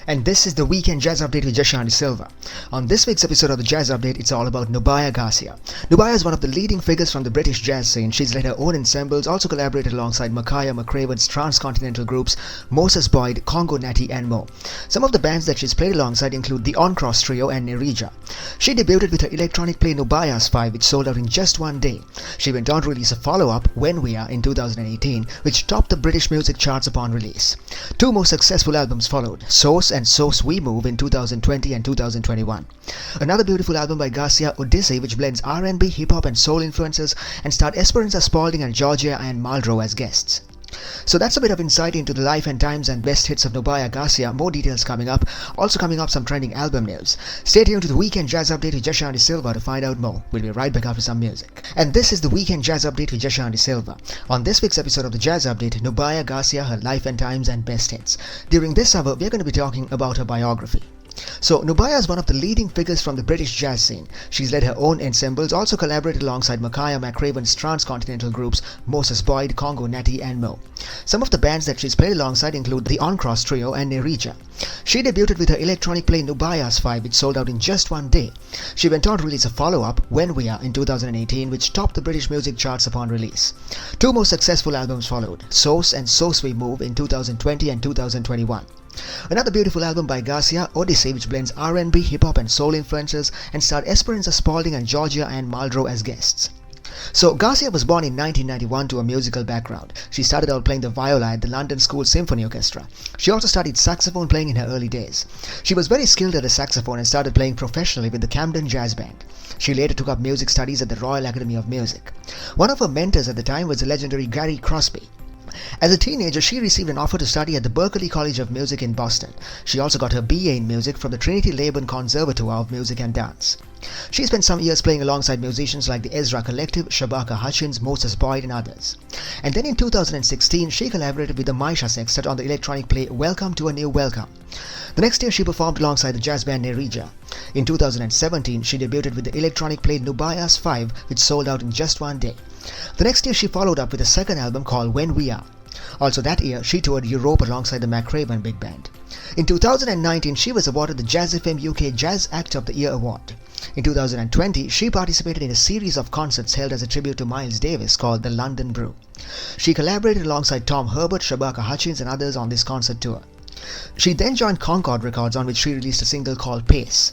And this is the Weekend Jazz Update with Jashani Silva. On this week's episode of the Jazz Update, it's all about Nubia Garcia. Nubia is one of the leading figures from the British jazz scene. She's led her own ensembles, also collaborated alongside Makaya McCraven's transcontinental groups, Moses Boyd, Congo Natty, and more. Some of the bands that she's played alongside include the On Cross Trio and Nerija. She debuted with her electronic play Nubia's 5, which sold out in just one day. She went on to release a follow-up, When We Are, in 2018, which topped the British music charts upon release. Two more successful albums followed, Source and Source We Move in 2020 and 2021. Another beautiful album by Garcia, Odyssey, which blends R&B, hip-hop and soul influences and starred Esperanza Spalding and Georgia and Muldrow as guests. So that's a bit of insight into the life and times and best hits of Nubia Garcia. More details coming up. Also coming up, some trending album news. Stay tuned to the Weekend Jazz Update with Jashani Silva to find out more. We'll be right back after some music. And this is the Weekend Jazz Update with Jashani Silva. On this week's episode of the Jazz Update, Nubia Garcia, her life and times and best hits. During this hour, we're going to be talking about her biography. So, Nubia is one of the leading figures from the British jazz scene. She's led her own ensembles, also collaborated alongside Makaya McCraven's transcontinental groups, Moses Boyd, Congo Natty, and more. Some of the bands that she's played alongside include the On Cross Trio and Nerija. She debuted with her electronic play Nubia's 5, which sold out in just one day. She went on to release a follow-up, When We Are, in 2018, which topped the British music charts upon release. Two more successful albums followed, Source and Source We Move in 2020 and 2021. Another beautiful album by Garcia, Odyssey, which blends R&B, hip-hop and soul influences and starred Esperanza Spalding and Georgia and Muldrow as guests. So, Garcia was born in 1991 to a musical background. She started out playing the viola at the London School Symphony Orchestra. She also studied saxophone playing in her early days. She was very skilled at the saxophone and started playing professionally with the Camden Jazz Band. She later took up music studies at the Royal Academy of Music. One of her mentors at the time was the legendary Gary Crosby. As a teenager, she received an offer to study at the Berklee College of Music in Boston. She also got her BA in music from the Trinity Laban Conservatoire of Music and Dance. She spent some years playing alongside musicians like the Ezra Collective, Shabaka Hutchins, Moses Boyd and others. And then in 2016, she collaborated with the Maisha Sextet on the electronic play Welcome to a New Welcome. The next year, she performed alongside the jazz band Nerija. In 2017, she debuted with the electronic play Nubia's 5, which sold out in just one day. The next year, she followed up with a second album called When We Are. Also that year, she toured Europe alongside the McCraven Big Band. In 2019, she was awarded the Jazz FM UK Jazz Act of the Year award. In 2020, she participated in a series of concerts held as a tribute to Miles Davis called the London Brew. She collaborated alongside Tom Herbert, Shabaka Hutchins and others on this concert tour. She then joined Concord Records, on which she released a single called Pace.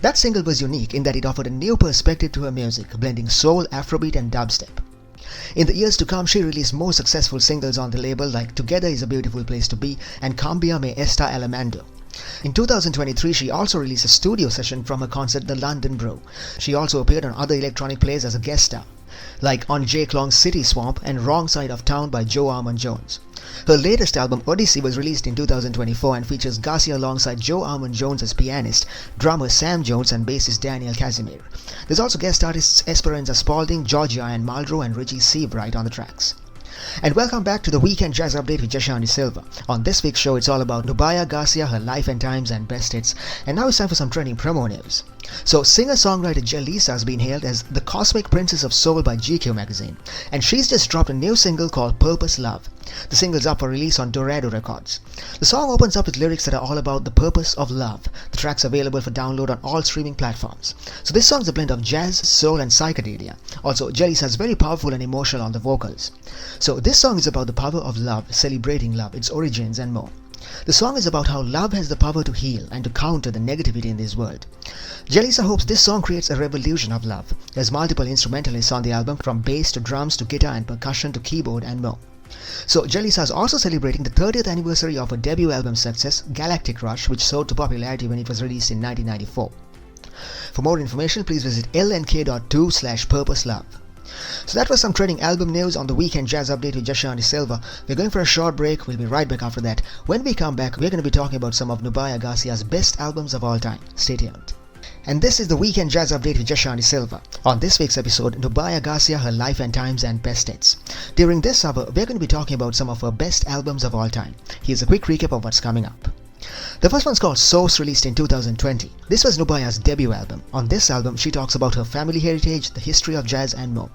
That single was unique in that it offered a new perspective to her music, blending soul, Afrobeat and dubstep. In the years to come, she released more successful singles on the label like Together Is a Beautiful Place to Be and Cambia Me Esta Alamando. In 2023, she also released a studio session from her concert The London Brew. She also appeared on other electronic plays as a guest star, like on Jake Long's City Swamp and Wrong Side of Town by Joe Armon-Jones. Her latest album, Odyssey, was released in 2024 and features Garcia alongside Joe Armon-Jones as pianist, drummer Sam Jones and bassist Daniel Casimir. There's also guest artists Esperanza Spalding, Georgia and Muldrow and Richie Seabright on the tracks. And welcome back to the Weekend Jazz Update with Jashani Silva. On this week's show, it's all about Nubia Garcia, her life and times and best hits. And now it's time for some trending promo news. So, singer-songwriter Jelisa has been hailed as the Cosmic Princess of Soul by GQ magazine. And she's just dropped a new single called Purpose Love. The single's up for release on Dorado Records. The song opens up with lyrics that are all about the purpose of love. The track's available for download on all streaming platforms. So this song's a blend of jazz, soul and psychedelia. Also, Jelisa's very powerful and emotional on the vocals. So this song is about the power of love, celebrating love, its origins and more. The song is about how love has the power to heal and to counter the negativity in this world. Jelisa hopes this song creates a revolution of love. There's multiple instrumentalists on the album, from bass to drums to guitar and percussion to keyboard and more. So Jelisa is also celebrating the 30th anniversary of her debut album success, Galactic Rush, which soared to popularity when it was released in 1994. For more information, please visit lnk.2/purposelove. So that was some trending album news on the Weekend Jazz Update with Jashani Silva. We're going for a short break. We'll be right back after that. When we come back, we're going to be talking about some of Nubia Garcia's best albums of all time. Stay tuned. And this is the Weekend Jazz Update with Jashani Silva. On this week's episode, Nubia Garcia, her life and times and best hits. During this hour, we're going to be talking about some of her best albums of all time. Here's a quick recap of what's coming up. The first one's called Source, released in 2020. This was Nubia's debut album. On this album, she talks about her family heritage, the history of jazz, and more.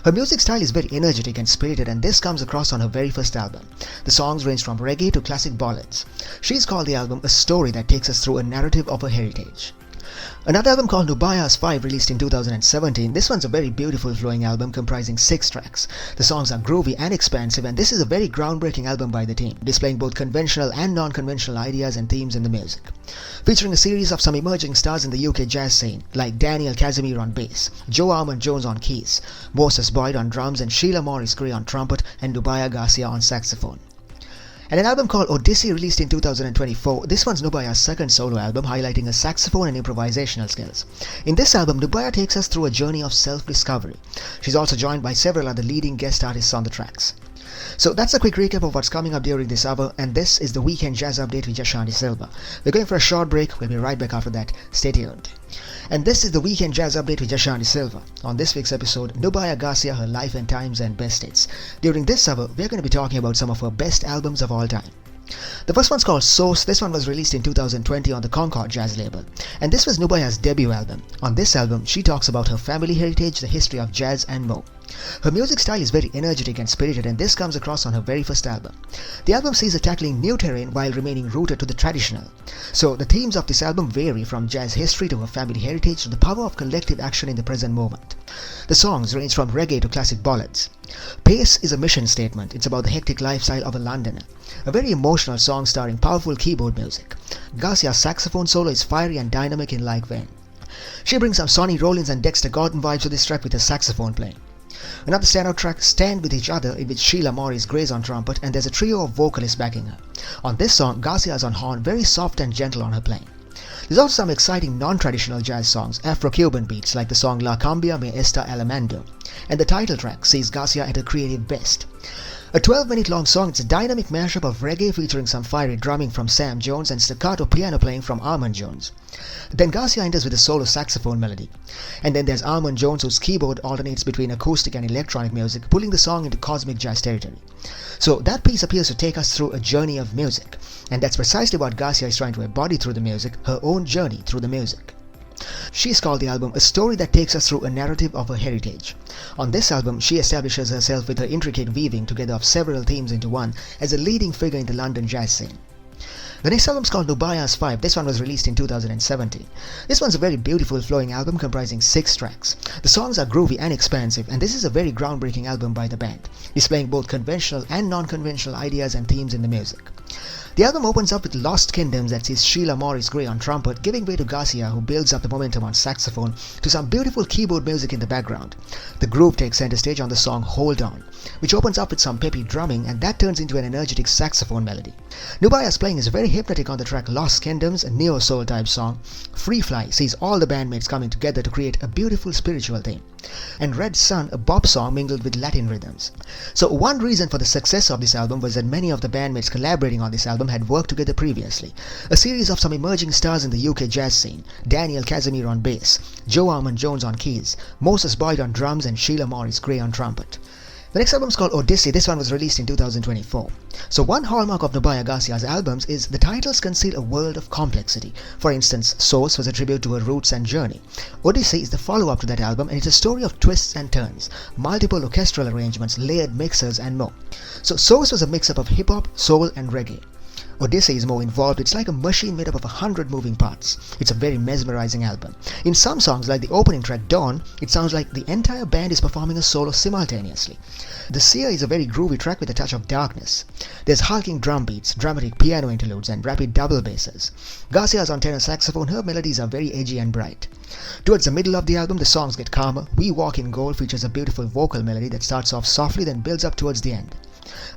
Her music style is very energetic and spirited, and this comes across on her very first album. The songs range from reggae to classic ballads. She's called the album a story that takes us through a narrative of her heritage. Another album called Nubia's 5, released in 2017. This one's a very beautiful flowing album comprising 6 tracks. The songs are groovy and expansive, and this is a very groundbreaking album by the team, displaying both conventional and non-conventional ideas and themes in the music. Featuring a series of some emerging stars in the UK jazz scene, like Daniel Casimir on bass, Joe Armand-Jones on keys, Moses Boyd on drums, and Sheila Morris-Gray on trumpet, and Nubia Garcia on saxophone. And an album called Odyssey, released in 2024. This one's Nubia's second solo album, highlighting her saxophone and improvisational skills. In this album, Nubia takes us through a journey of self-discovery. She's also joined by several other leading guest artists on the tracks. So that's a quick recap of what's coming up during this hour, and this is the Weekend Jazz Update with Jashanti Silva. We're going for a short break. We'll be right back after that. Stay tuned. And this is the Weekend Jazz Update with Jashanti Silva. On this week's episode, Nubia Garcia, her life and times and best hits. During this hour, we're going to be talking about some of her best albums of all time. The first one's called Source. This one was released in 2020 on the Concord Jazz label, and this was Nubia's debut album. On this album, she talks about her family heritage, the history of jazz, and more. Her music style is very energetic and spirited, and this comes across on her very first album. The album sees her tackling new terrain while remaining rooted to the traditional. So the themes of this album vary from jazz history to her family heritage to the power of collective action in the present moment. The songs range from reggae to classic ballads. Pace is a mission statement. It's about the hectic lifestyle of a Londoner. A very emotional song starring powerful keyboard music. Garcia's saxophone solo is fiery and dynamic in like vein. She brings some Sonny Rollins and Dexter Gordon vibes to this track with her saxophone playing. Another standout track, Stand With Each Other, in which Sheila Morris-Gray on trumpet, and there's a trio of vocalists backing her. On this song, Garcia is on horn, very soft and gentle on her playing. There's also some exciting non-traditional jazz songs, Afro-Cuban beats like the song La Cambia Me Esta Alamando, and the title track sees Garcia at her creative best. A 12-minute long song, it's a dynamic mashup of reggae featuring some fiery drumming from Sam Jones and staccato piano playing from Armand-Jones. Then Garcia enters with a solo saxophone melody. And then there's Armand-Jones, whose keyboard alternates between acoustic and electronic music, pulling the song into cosmic jazz territory. So that piece appears to take us through a journey of music. And that's precisely what Garcia is trying to embody through the music, her own journey through the music. She's called the album a story that takes us through a narrative of her heritage. On this album, she establishes herself with her intricate weaving together of several themes into one as a leading figure in the London jazz scene. The next album is called Nubia's 5. This one was released in 2017. This one's a very beautiful flowing album comprising 6 tracks. The songs are groovy and expansive, and this is a very groundbreaking album by the band, displaying both conventional and non-conventional ideas and themes in the music. The album opens up with Lost Kingdoms that sees Sheila Morris-Gray on trumpet, giving way to Garcia, who builds up the momentum on saxophone, to some beautiful keyboard music in the background. The groove takes center stage on the song Hold On, which opens up with some peppy drumming, and that turns into an energetic saxophone melody. Nubia's playing is very hypnotic on the track Lost Kingdoms, a neo-soul type song. Free Fly sees all the bandmates coming together to create a beautiful spiritual theme. And Red Sun, a bop song mingled with Latin rhythms. So one reason for the success of this album was that many of the bandmates collaborating on this album had worked together previously. A series of some emerging stars in the UK jazz scene, Daniel Casimir on bass, Joe Armand-Jones on keys, Moses Boyd on drums, and Sheila Morris-Gray on trumpet. The next album is called Odyssey. This one was released in 2024. So one hallmark of Nubia Garcia's albums is the titles conceal a world of complexity. For instance, Source was a tribute to her roots and journey. Odyssey is the follow-up to that album, and it's a story of twists and turns, multiple orchestral arrangements, layered mixers, and more. So Source was a mix-up of hip-hop, soul, and reggae. Odyssey is more involved. It's like a machine made up of 100 moving parts. It's a very mesmerizing album. In some songs, like the opening track Dawn, it sounds like the entire band is performing a solo simultaneously. The Seer is a very groovy track with a touch of darkness. There's hulking drum beats, dramatic piano interludes, and rapid double basses. Garcia's on tenor saxophone. Her melodies are very edgy and bright. Towards the middle of the album, the songs get calmer. We Walk in Gold features a beautiful vocal melody that starts off softly then builds up towards the end.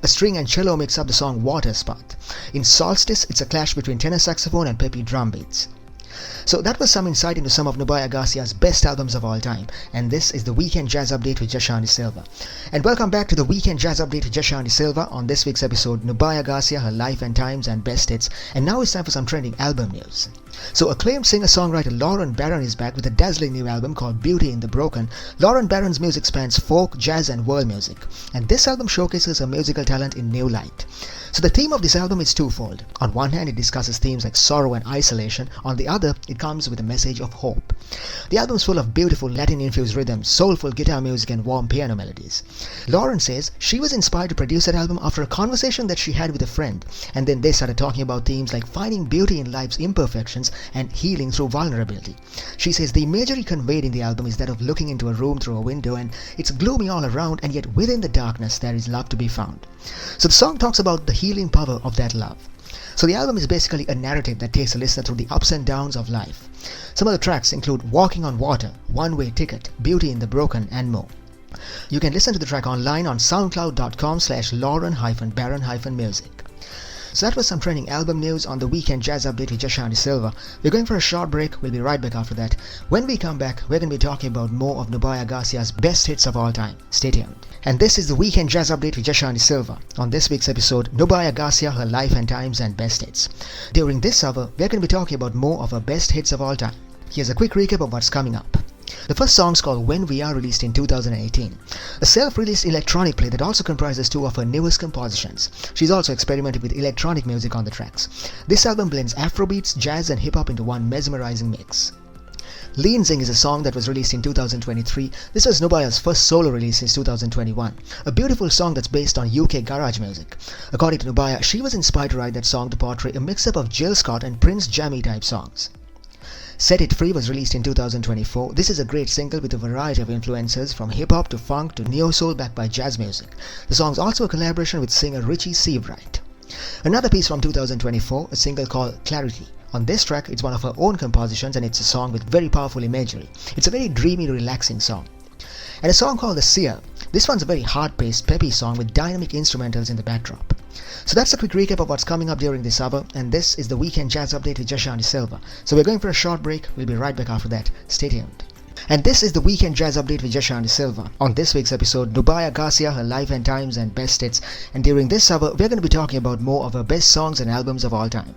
A string and cello makes up the song Water Spot. In Solstice, it's a clash between tenor saxophone and peppy drum beats. So that was some insight into some of Nubia Garcia's best albums of all time, and this is the Weekend Jazz Update with Jashanti Silva. And welcome back to the Weekend Jazz Update with Jashanti Silva. On this week's episode, Nubia Garcia, her life and times and best hits, and now it's time for some trending album news. So acclaimed singer-songwriter Lauren Barron is back with a dazzling new album called Beauty in the Broken. Lauren Barron's music spans folk, jazz and world music, and this album showcases her musical talent in new light. So the theme of this album is twofold. On one hand, it discusses themes like sorrow and isolation. On the other, it comes with a message of hope. The album is full of beautiful Latin-infused rhythms, soulful guitar music and warm piano melodies. Lauren says she was inspired to produce that album after a conversation that she had with a friend, and then they started talking about themes like finding beauty in life's imperfections and healing through vulnerability. She says the imagery conveyed in the album is that of looking into a room through a window, and it's gloomy all around, and yet within the darkness there is love to be found. So the song talks about the healing power of that love. So the album is basically a narrative that takes a listener through the ups and downs of life. Some of the tracks include Walking on Water, One Way Ticket, Beauty in the Broken, and more. You can listen to the track online on soundcloud.com/Lauren-Baron-music. So that was some trending album news on the Weekend Jazz Update with Jashanti Silva. We're going for a short break. We'll be right back after that. When we come back, we're going to be talking about more of Nubia Garcia's best hits of all time. Stay tuned. And this is the Weekend Jazz Update with Jashanti Silva. On this week's episode, Nubia Garcia, her life and times and best hits. During this hour, we're going to be talking about more of her best hits of all time. Here's a quick recap of what's coming up. The first song is called When We Are, released in 2018. A self-released electronic play that also comprises two of her newest compositions. She's also experimented with electronic music on the tracks. This album blends Afrobeats, jazz and hip-hop into one mesmerizing mix. Lean Zing is a song that was released in 2023. This was Nubia's first solo release since 2021. A beautiful song that's based on UK garage music. According to Nubia, she was inspired to write that song to portray a mix-up of Jill Scott and Prince Jammy type songs. Set It Free was released in 2024. This is a great single with a variety of influences from hip-hop to funk to neo-soul backed by jazz music. The song is also a collaboration with singer Richie Seabright. Another piece from 2024, a single called Clarity. On this track, it's one of her own compositions and it's a song with very powerful imagery. It's a very dreamy, relaxing song. And a song called The Seer. This one's a very hard-paced, peppy song with dynamic instrumentals in the backdrop. So that's a quick recap of what's coming up during this hour, and this is the Weekend Jazz Update with Jashanti Silva. So we're going for a short break. We'll be right back after that. Stay tuned. And this is the Weekend Jazz Update with Jashanti Silva. On this week's episode, Nubia Garcia, her life and times and best hits. And during this hour, we're going to be talking about more of her best songs and albums of all time.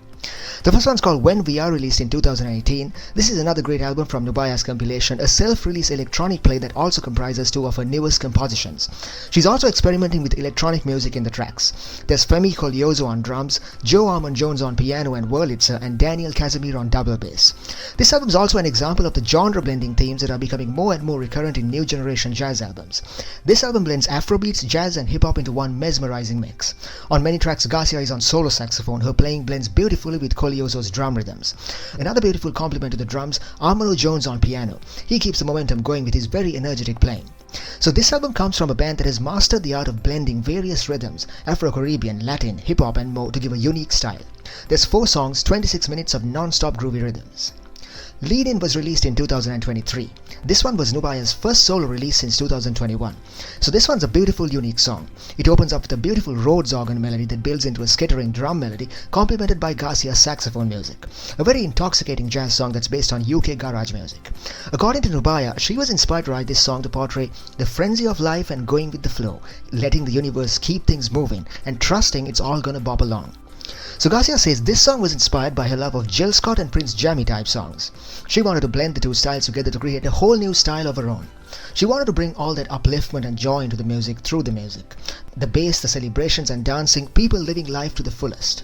The first one's called When We Are, released in 2018. This is another great album from Nubia's compilation, a self-released electronic play that also comprises two of her newest compositions. She's also experimenting with electronic music in the tracks. There's Femi Coliozo on drums, Joe Armon-Jones on piano and Wurlitzer, and Daniel Casimir on double bass. This album is also an example of the genre blending themes that are becoming more and more recurrent in new generation jazz albums. This album blends Afrobeats, jazz and hip-hop into one mesmerizing mix. On many tracks, Garcia is on solo saxophone. Her playing blends beautifully with Coliozo's drum rhythms. Another beautiful compliment to the drums, Armon-Jones on piano. He keeps the momentum going with his very energetic playing. So this album comes from a band that has mastered the art of blending various rhythms, Afro-Caribbean, Latin, hip-hop and more to give a unique style. There's 4 songs, 26 minutes of non-stop groovy rhythms. Lean In was released in 2023. This one was Nubia's first solo release since 2021. So this one's a beautiful, unique song. It opens up with a beautiful Rhodes organ melody that builds into a skittering drum melody, complemented by Garcia's saxophone music. A very intoxicating jazz song that's based on UK garage music. According to Nubia, she was inspired to write this song to portray the frenzy of life and going with the flow, letting the universe keep things moving and trusting it's all gonna bop along. So Garcia says this song was inspired by her love of Jill Scott and Prince Jammy type songs. She wanted to blend the two styles together to create a whole new style of her own. She wanted to bring all that upliftment and joy into the music through the music. The bass, the celebrations and dancing, people living life to the fullest.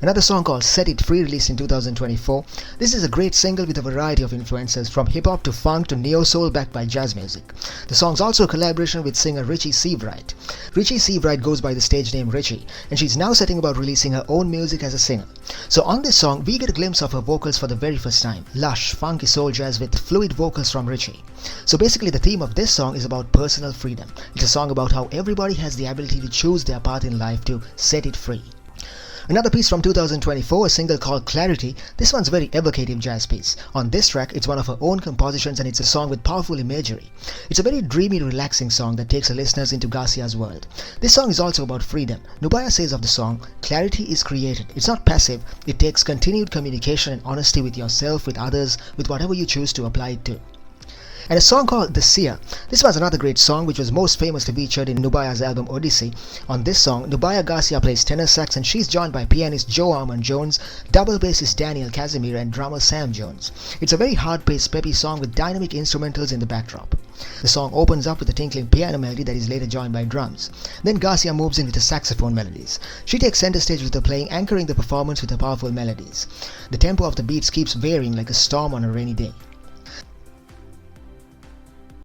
Another song called Set It Free, released in 2024. This is a great single with a variety of influences from hip-hop to funk to neo-soul backed by jazz music. The song's also a collaboration with singer Richie Seabright. Richie Seabright goes by the stage name Richie, and she's now setting about releasing her own music as a singer. So on this song, we get a glimpse of her vocals for the very first time. Lush, funky soul jazz with fluid vocals from Richie. So basically the theme of this song is about personal freedom. It's a song about how everybody has the ability to choose their path in life, to set it free. Another piece from 2024, a single called Clarity. This one's a very evocative jazz piece. On this track, it's one of her own compositions and it's a song with powerful imagery. It's a very dreamy, relaxing song that takes her listeners into Garcia's world. This song is also about freedom. Nubia says of the song, clarity is created. It's not passive. It takes continued communication and honesty with yourself, with others, with whatever you choose to apply it to. and a song called The Seer. This was another great song which was most famously featured in Nubia's album Odyssey. On this song, Nubia Garcia plays tenor sax and she's joined by pianist Joe Armand Jones, double bassist Daniel Casimir and drummer Sam Jones. It's a very hard-paced, peppy song with dynamic instrumentals in the backdrop. The song opens up with a tinkling piano melody that is later joined by drums. Then Garcia moves in with the saxophone melodies. She takes center stage with her playing, anchoring the performance with her powerful melodies. The tempo of the beats keeps varying like a storm on a rainy day.